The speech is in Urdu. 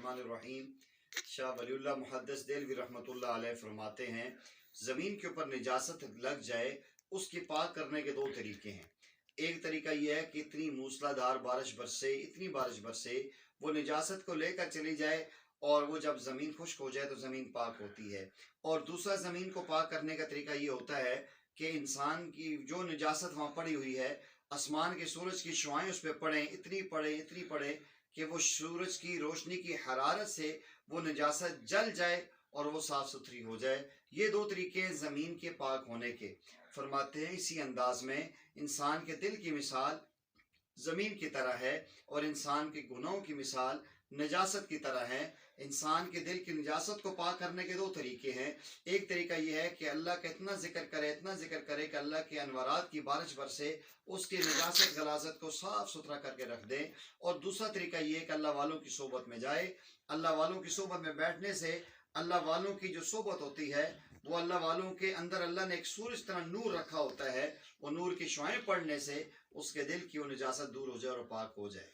الرحمن الرحیم۔ شاہ ولی اللہ محدث دہلوی رحمۃ اللہ علیہ فرماتے ہیں زمین کے اوپر نجاست لگ جائے اس کی پاک کرنے کے دو طریقے ہیں۔ ایک طریقہ یہ ہے کہ اتنی موسلا دھار بارش برسے، اتنی بارش برسے وہ نجاست کو لے کر چلی جائے اور وہ جب زمین خشک ہو جائے تو زمین پاک ہوتی ہے۔ اور دوسرا زمین کو پاک کرنے کا طریقہ یہ ہوتا ہے کہ انسان کی جو نجاست وہاں پڑی ہوئی ہے، آسمان کے سورج کی شعائیں اس پہ پڑیں، اتنی پڑیں کہ وہ سورج کی روشنی کی حرارت سے وہ نجاست جل جائے اور وہ صاف ستھری ہو جائے۔ یہ دو طریقے ہیں زمین کے پاک ہونے کے۔ فرماتے ہیں اسی انداز میں انسان کے دل کی مثال زمین کی طرح ہے اور انسان کے گناہوں کی مثال نجاست کی طرح ہے۔ انسان کے دل کی نجاست کو پاک کرنے کے دو طریقے ہیں۔ ایک طریقہ یہ ہے کہ اللہ کا اتنا ذکر کرے کہ اللہ کے انوارات کی بارش برسے، اس کی نجاست غلاظت کو صاف ستھرا کر کے رکھ دیں۔ اور دوسرا طریقہ یہ ہے کہ اللہ والوں کی صحبت میں جائے۔ اللہ والوں کی صحبت میں بیٹھنے سے اللہ والوں کی جو صحبت ہوتی ہے وہ اللہ والوں کے اندر اللہ نے ایک سورج طرح نور رکھا ہوتا ہے، وہ نور کی شعائیں پڑھنے سے اس کے دل کی وہ نجاست دور ہو جائے اور پاک ہو جائے۔